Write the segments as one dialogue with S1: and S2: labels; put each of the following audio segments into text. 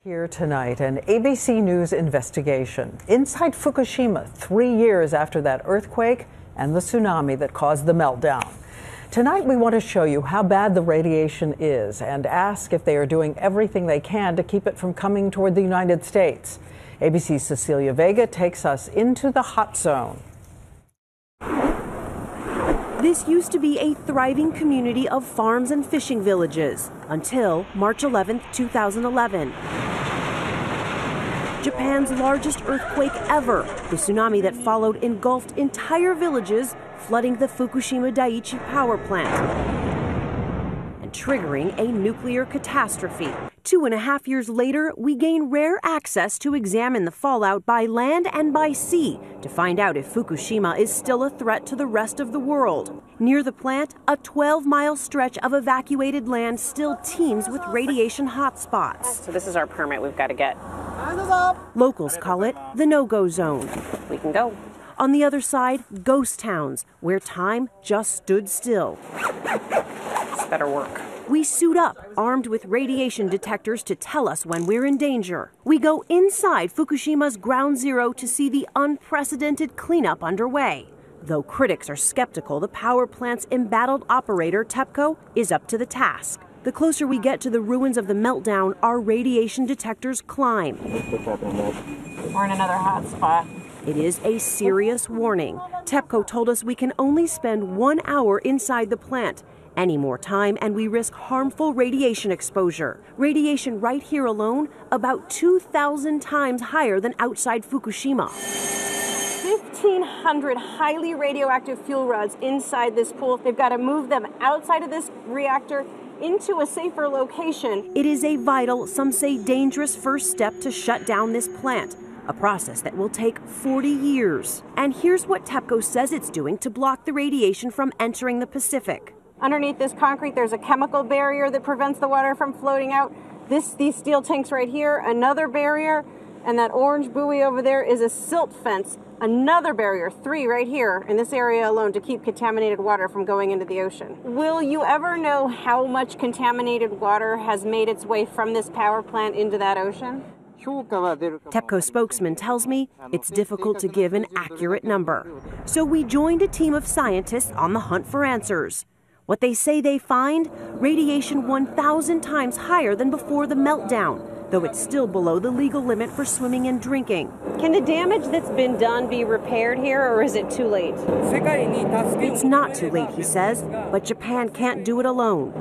S1: Here tonight, an ABC News investigation inside Fukushima 3 years after that earthquake and the tsunami that caused the meltdown. Tonight we want to show you how bad the radiation is and ask if they are doing everything they can to keep it from coming toward the United States. ABC's Cecilia Vega takes us into the hot zone.
S2: This used to be a thriving community of farms and fishing villages until March 11, 2011. Japan's largest earthquake ever, the tsunami that followed engulfed entire villages, flooding the Fukushima Daiichi power plant and triggering a nuclear catastrophe. 2.5 years later, we gain rare access to examine the fallout by land and by sea to find out if Fukushima is still a threat to the rest of the world. Near the plant, a 12-mile stretch of evacuated land still teems with radiation hotspots.
S3: So this is our permit we've got to get.
S2: Locals call it the no-go zone.
S3: We can go.
S2: On the other side, ghost towns, where time just stood still.
S3: This better work.
S2: We suit up, armed with radiation detectors to tell us when we're in danger. We go inside Fukushima's ground zero to see the unprecedented cleanup underway. Though critics are skeptical, the power plant's embattled operator, TEPCO, is up to the task. The closer we get to the ruins of the meltdown, our radiation detectors climb.
S3: We're in another hot spot.
S2: It is a serious warning. TEPCO told us we can only spend 1 hour inside the plant. Any more time and we risk harmful radiation exposure. Radiation right here alone, about 2,000 times higher than outside Fukushima.
S4: 1,500 highly radioactive fuel rods inside this pool. They've got to move them outside of this reactor into a safer location.
S2: It is a vital, some say dangerous first step to shut down this plant. A process that will take 40 years. And here's what TEPCO says it's doing to block the radiation from entering the Pacific.
S4: Underneath this concrete, there's a chemical barrier that prevents the water from floating out. These steel tanks right here, another barrier, and that orange buoy over there is a silt fence, another barrier, 3 right here in this area alone to keep contaminated water from going into the ocean. Will you ever know how much contaminated water has made its way from this power plant into that ocean?
S2: TEPCO spokesman tells me it's difficult to give an accurate number. So we joined a team of scientists on the hunt for answers. What they say they find? Radiation 1,000 times higher than before the meltdown, though it's still below the legal limit for swimming and drinking.
S4: Can the damage that's been done be repaired here, or is it too late?
S2: It's not too late, he says, but Japan can't do it alone.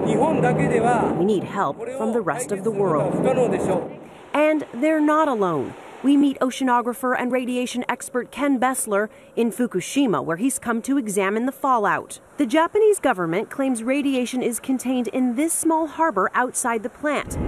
S2: We need help from the rest of the world. And they're not alone. We meet oceanographer and radiation expert Ken Bessler in Fukushima, where he's come to examine the fallout. The Japanese government claims radiation is contained in this small harbor outside the plant.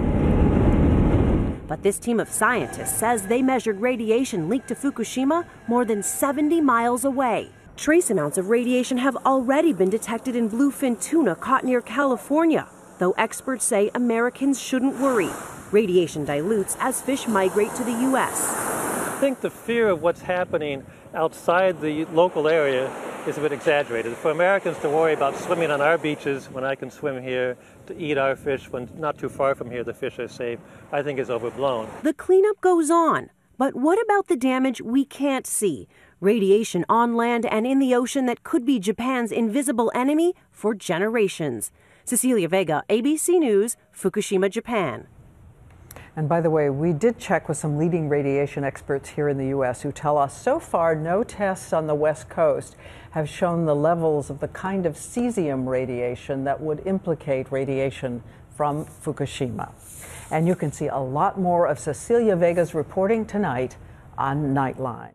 S2: But this team of scientists says they measured radiation linked to Fukushima more than 70 miles away. Trace amounts of radiation have already been detected in bluefin tuna caught near California, though experts say Americans shouldn't worry. Radiation dilutes as fish migrate to the U.S.
S5: I think the fear of what's happening outside the local area is a bit exaggerated. For Americans to worry about swimming on our beaches when I can swim here, to eat our fish when not too far from here the fish are safe, I think is overblown.
S2: The cleanup goes on, but what about the damage we can't see? Radiation on land and in the ocean that could be Japan's invisible enemy for generations. Cecilia Vega, ABC News, Fukushima, Japan.
S1: And by the way, we did check with some leading radiation experts here in the U.S. who tell us so far no tests on the West Coast have shown the levels of the kind of cesium radiation that would implicate radiation from Fukushima. And you can see a lot more of Cecilia Vega's reporting tonight on Nightline.